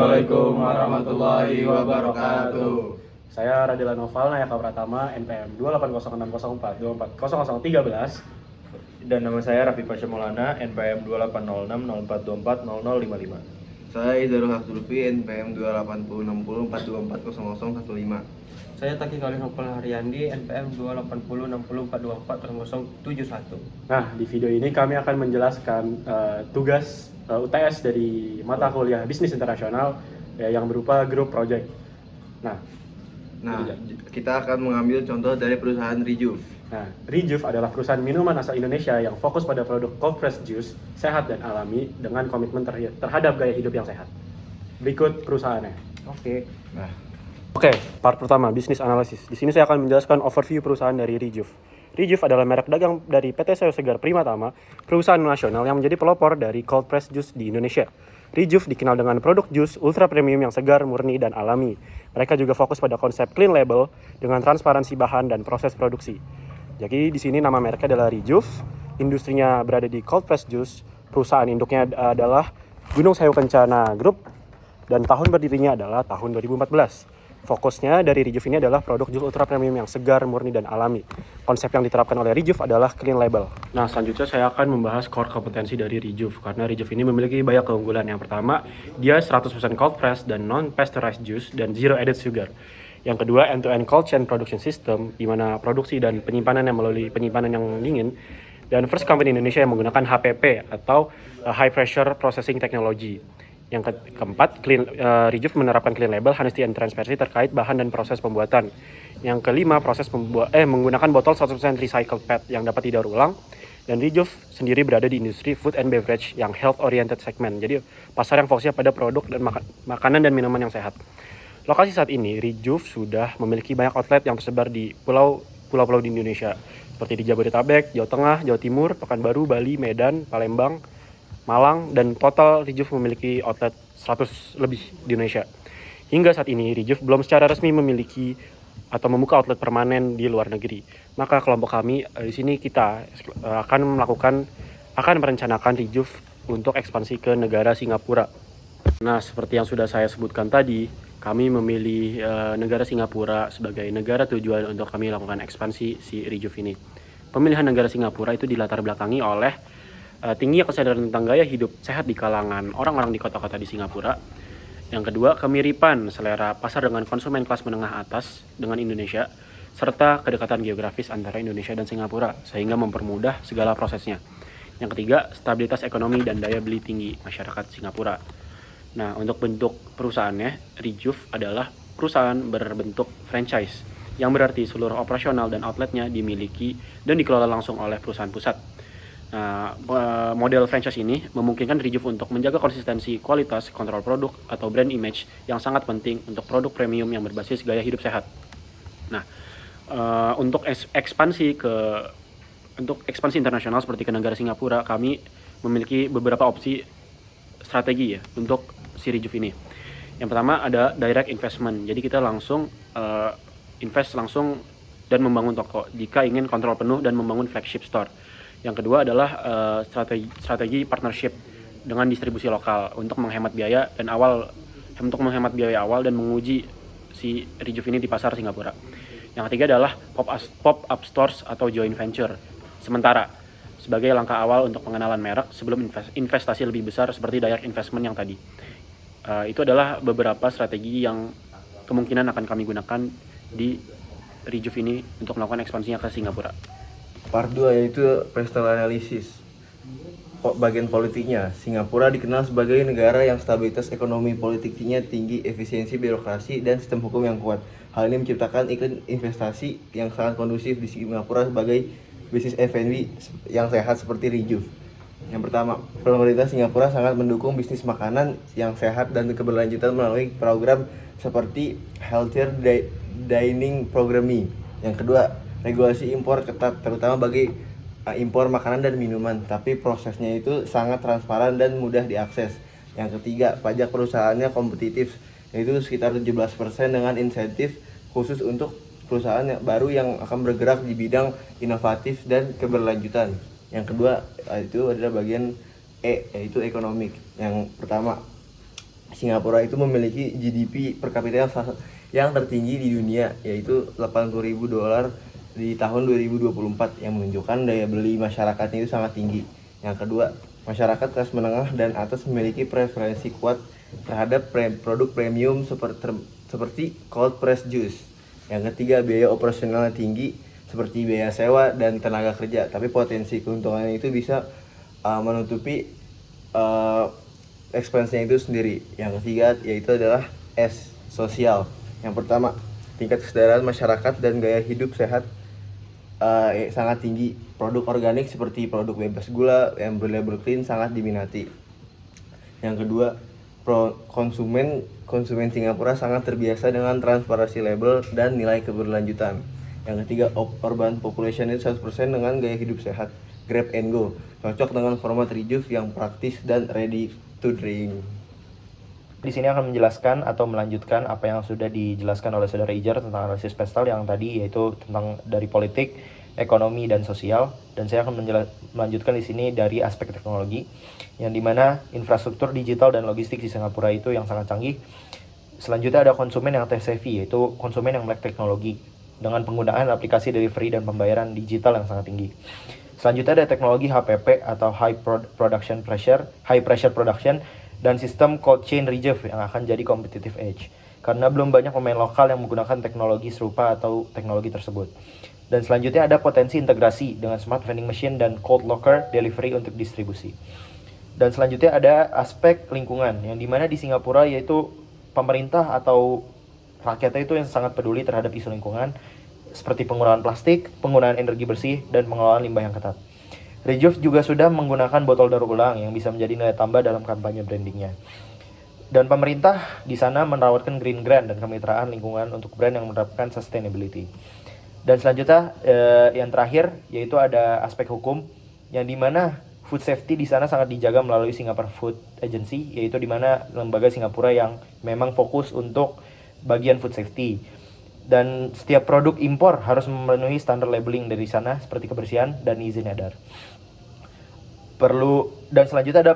Assalamualaikum warahmatullahi wabarakatuh. Saya Radila Noval Nayaka Pratama, NPM 2806042400013. Dan nama saya Raffi Pasha Maulana, NPM 280604240055. Saya Izharul Haq Zulfi, NPM 2806042400015. Saya Taki Khalil Nopal Haryandi, NPM 28060424071. Nah, di video ini kami akan menjelaskan tugas UTS dari mata kuliah Bisnis Internasional yang berupa Group Project. Nah, kita akan mengambil contoh dari perusahaan Rejuve. Nah, Rejuve adalah perusahaan minuman asal Indonesia yang fokus pada produk cold pressed juice, sehat dan alami dengan komitmen terhadap gaya hidup yang sehat. Berikut perusahaannya. Oke, part pertama, bisnis analisis. Di sini saya akan menjelaskan overview perusahaan dari Rejuve. Rejuve adalah merek dagang dari PT Sayo Segar Primatama, perusahaan nasional yang menjadi pelopor dari cold pressed juice di Indonesia. Rejuve dikenal dengan produk jus ultra premium yang segar, murni, dan alami. Mereka juga fokus pada konsep clean label dengan transparansi bahan dan proses produksi. Jadi di sini nama mereknya adalah Rejuve, industrinya berada di cold pressed juice, perusahaan induknya adalah Gunung Sewu Kencana Group, dan tahun berdirinya adalah tahun 2014. Fokusnya dari Rejuve ini adalah produk jus ultra premium yang segar, murni, dan alami. Konsep yang diterapkan oleh Rejuve adalah clean label. Nah, selanjutnya saya akan membahas core kompetensi dari Rejuve, karena Rejuve ini memiliki banyak keunggulan. Yang pertama, dia 100% cold press dan non-pasteurized juice dan zero added sugar. Yang kedua, end-to-end cold chain production system, di mana produksi dan penyimpanan yang melalui penyimpanan yang dingin. Dan first company Indonesia yang menggunakan HPP atau High Pressure Processing Technology. Yang keempat, Rejuve menerapkan clean label, honesty and transparency terkait bahan dan proses pembuatan. Yang kelima, menggunakan botol 100% recycled PET yang dapat didaur ulang. Dan Rejuve sendiri berada di industri food and beverage yang health oriented segment. Jadi pasar yang fokusnya pada produk dan makanan dan minuman yang sehat. Lokasi saat ini, Rejuve sudah memiliki banyak outlet yang tersebar di pulau-pulau di Indonesia, seperti di Jabodetabek, Jawa Tengah, Jawa Timur, Pekanbaru, Bali, Medan, Palembang, Malang, dan total Rejuve memiliki outlet 100 lebih di Indonesia. Hingga saat ini, Rejuve belum secara resmi memiliki atau membuka outlet permanen di luar negeri. Maka kelompok kami di sini kita akan merencanakan Rejuve untuk ekspansi ke negara Singapura. Nah, seperti yang sudah saya sebutkan tadi, kami memilih negara Singapura sebagai negara tujuan untuk kami lakukan ekspansi si Rejuve ini. Pemilihan negara Singapura itu dilatar belakangi oleh tingginya kesadaran tentang gaya hidup sehat di kalangan orang-orang di kota-kota di Singapura. Yang kedua, kemiripan selera pasar dengan konsumen kelas menengah atas dengan Indonesia, serta kedekatan geografis antara Indonesia dan Singapura, sehingga mempermudah segala prosesnya. Yang ketiga, stabilitas ekonomi dan daya beli tinggi masyarakat Singapura. Nah, untuk bentuk perusahaannya, Rejuve adalah perusahaan berbentuk franchise, yang berarti seluruh operasional dan outletnya dimiliki dan dikelola langsung oleh perusahaan pusat. Nah, model franchise ini memungkinkan Rejuve untuk menjaga konsistensi kualitas, kontrol produk, atau brand image yang sangat penting untuk produk premium yang berbasis gaya hidup sehat. Nah, untuk ekspansi internasional seperti ke negara Singapura, kami memiliki beberapa opsi strategi ya untuk si Rejuve ini. Yang pertama ada direct investment, jadi kita langsung invest langsung dan membangun toko jika ingin kontrol penuh dan membangun flagship store. Yang kedua adalah strategi partnership dengan distribusi lokal untuk menghemat biaya awal dan menguji si Rejuve ini di pasar Singapura. Yang ketiga adalah pop-up stores atau joint venture sementara sebagai langkah awal untuk pengenalan merek sebelum investasi lebih besar seperti direct investment yang tadi. Itu adalah beberapa strategi yang kemungkinan akan kami gunakan di Rejuve ini untuk melakukan ekspansinya ke Singapura. Part 2 yaitu personal analysis. Bagian politiknya, Singapura dikenal sebagai negara yang stabilitas ekonomi politiknya tinggi, efisiensi birokrasi, dan sistem hukum yang kuat. Hal ini menciptakan iklim investasi yang sangat kondusif di Singapura sebagai bisnis F&B yang sehat seperti Rejuve. Yang pertama, pemerintah Singapura sangat mendukung bisnis makanan yang sehat dan keberlanjutan melalui program seperti Healthier Dining Programming. Yang kedua, regulasi impor ketat terutama bagi impor makanan dan minuman, tapi prosesnya itu sangat transparan dan mudah diakses. Yang ketiga, pajak perusahaannya kompetitif, yaitu sekitar 17% dengan insentif khusus untuk perusahaan yang baru yang akan bergerak di bidang inovatif dan keberlanjutan. Yang kedua itu adalah bagian E, yaitu ekonomik. Yang pertama, Singapura itu memiliki GDP per kapita yang tertinggi di dunia, yaitu 80.000 dolar di tahun 2024, yang menunjukkan daya beli masyarakatnya itu sangat tinggi. Yang kedua, masyarakat kelas menengah dan atas memiliki preferensi kuat terhadap produk premium seperti cold press juice. Yang ketiga, biaya operasional tinggi seperti biaya sewa dan tenaga kerja, tapi potensi keuntungannya itu bisa menutupi expense-nya itu sendiri. Yang ketiga yaitu adalah S, sosial. Yang pertama, tingkat kesadaran masyarakat dan gaya hidup sehat sangat tinggi. Produk organik seperti produk bebas gula yang berlabel clean sangat diminati. Yang kedua, konsumen Singapura sangat terbiasa dengan transparansi label dan nilai keberlanjutan. Yang ketiga, urban population itu 100% dengan gaya hidup sehat, grab and go, cocok dengan format rejuve yang praktis dan ready to drink. Di sini akan menjelaskan atau melanjutkan apa yang sudah dijelaskan oleh Saudara Ijar tentang analisis pestal yang tadi, yaitu tentang dari politik, ekonomi, dan sosial. Dan saya akan melanjutkan di sini dari aspek teknologi, yang dimana infrastruktur digital dan logistik di Singapura itu yang sangat canggih. Selanjutnya ada konsumen yang tech savvy, yaitu konsumen yang melek teknologi dengan penggunaan aplikasi delivery dan pembayaran digital yang sangat tinggi. Selanjutnya ada teknologi HPP atau High Pressure Production, dan sistem cold chain rejuve yang akan jadi competitive edge karena belum banyak pemain lokal yang menggunakan teknologi serupa atau teknologi tersebut. Dan selanjutnya ada potensi integrasi dengan smart vending machine dan cold locker delivery untuk distribusi. Dan selanjutnya ada aspek lingkungan, yang dimana di Singapura yaitu pemerintah atau rakyatnya itu yang sangat peduli terhadap isu lingkungan, seperti penggunaan plastik, penggunaan energi bersih, dan pengelolaan limbah yang ketat. Rejuve juga sudah menggunakan botol daur ulang yang bisa menjadi nilai tambah dalam kampanye brandingnya. Dan pemerintah di sana menawarkan green grant dan kemitraan lingkungan untuk brand yang menerapkan sustainability. Dan selanjutnya yang terakhir yaitu ada aspek hukum, yang dimana food safety di sana sangat dijaga melalui Singapore Food Agency, yaitu dimana lembaga Singapura yang memang fokus untuk bagian food safety. Dan setiap produk impor harus memenuhi standar labeling dari sana seperti kebersihan dan izin edar. Dan selanjutnya ada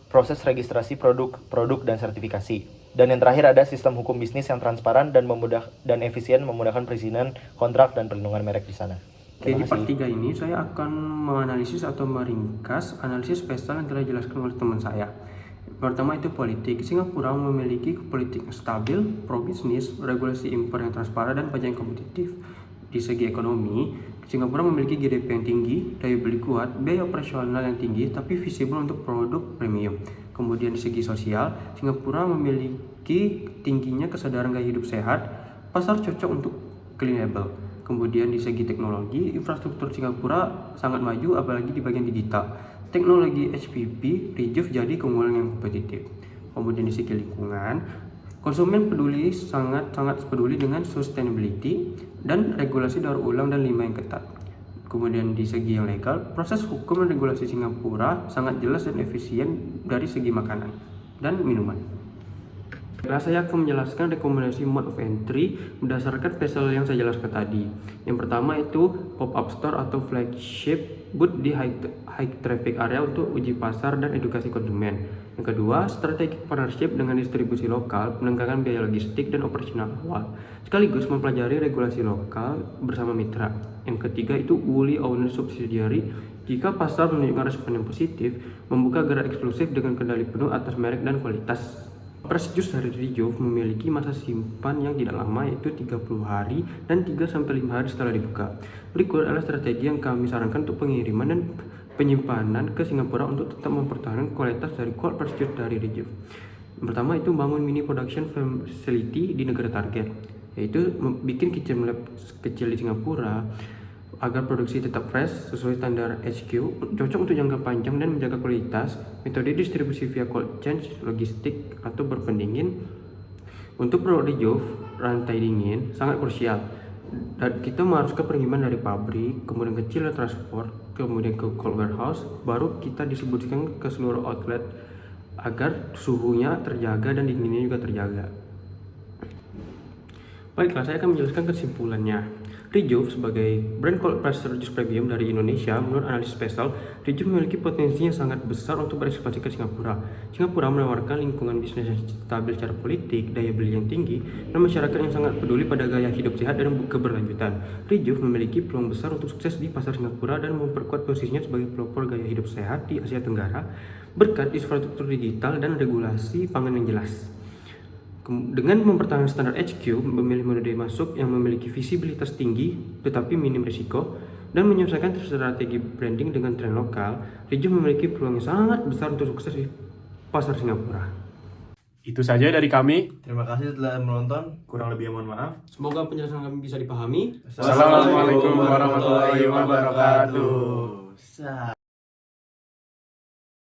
proses registrasi produk dan sertifikasi. Dan yang terakhir ada sistem hukum bisnis yang transparan dan efisien, memudahkan perizinan kontrak dan perlindungan merek di sana. Oke, di part 3 ini saya akan menganalisis atau meringkas analisis pestal yang telah dijelaskan oleh teman saya. Pertama itu politik. Singapura memiliki politik yang stabil, pro-bisnis, regulasi impor yang transparan, dan pajak yang kompetitif. Di segi ekonomi, Singapura memiliki GDP yang tinggi, daya beli kuat, biaya operasional yang tinggi, tapi visible untuk produk premium. Kemudian di segi sosial, Singapura memiliki tingginya kesadaran gaya hidup sehat, pasar cocok untuk clean label. Kemudian di segi teknologi, infrastruktur Singapura sangat maju, apalagi di bagian digital. Teknologi HPP, rejuve jadi keunggulan yang kompetitif. Kemudian di segi lingkungan, konsumen sangat peduli dengan sustainability dan regulasi daur ulang dan limbah yang ketat. Kemudian di segi yang legal, proses hukum dan regulasi Singapura sangat jelas dan efisien dari segi makanan dan minuman. Nah, saya akan menjelaskan rekomendasi mode of entry berdasarkan pesel yang saya jelaskan tadi. Yang pertama itu pop-up store atau flagship booth di high traffic area untuk uji pasar dan edukasi konsumen. Yang kedua, strategic partnership dengan distribusi lokal, meningkatkan biaya logistik dan operasional awal, sekaligus mempelajari regulasi lokal bersama mitra. Yang ketiga itu wholly owned subsidiary. Jika pasar menunjukkan respon yang positif, membuka gerak eksklusif dengan kendali penuh atas merek dan kualitas. Fresh juice dari rejuve memiliki masa simpan yang tidak lama, yaitu 30 hari dan 3-5 hari setelah dibuka. Berikut adalah strategi yang kami sarankan untuk pengiriman dan penyimpanan ke Singapura untuk tetap mempertahankan kualitas dari cold press juice dari rejuve. Yang pertama itu bangun mini production facility di negara target, yaitu bikin kitchen lab kecil di Singapura agar produksi tetap fresh sesuai standar HQ, cocok untuk jangka panjang dan menjaga kualitas. Metode distribusi via cold chain logistik atau berpendingin. Untuk produk rejuve, rantai dingin sangat krusial. Dan kita mengharuskan pengiriman dari pabrik, kemudian kecil dan transport, kemudian ke cold warehouse, baru kita distribusikan ke seluruh outlet agar suhunya terjaga dan dinginnya juga terjaga. Baiklah, saya akan menjelaskan kesimpulannya. Rejuve sebagai brand cold pressed jus premium dari Indonesia, menurut analisis Pestal, Rejuve memiliki potensinya sangat besar untuk berekspansi ke Singapura. Singapura menawarkan lingkungan bisnis yang stabil secara politik, daya beli yang tinggi, dan masyarakat yang sangat peduli pada gaya hidup sehat dan keberlanjutan. Rejuve memiliki peluang besar untuk sukses di pasar Singapura dan memperkuat posisinya sebagai pelopor gaya hidup sehat di Asia Tenggara berkat infrastruktur digital dan regulasi pangan yang jelas. Dengan mempertahankan standar HQ, memilih metode masuk yang memiliki visibilitas tinggi tetapi minim risiko, dan menyelesaikan strategi branding dengan tren lokal, Rejuve memiliki peluang yang sangat besar untuk sukses di pasar Singapura. Itu saja dari kami. Terima kasih telah menonton. Kurang lebih mohon maaf. Semoga penjelasan kami bisa dipahami. Assalamualaikum warahmatullahi wabarakatuh.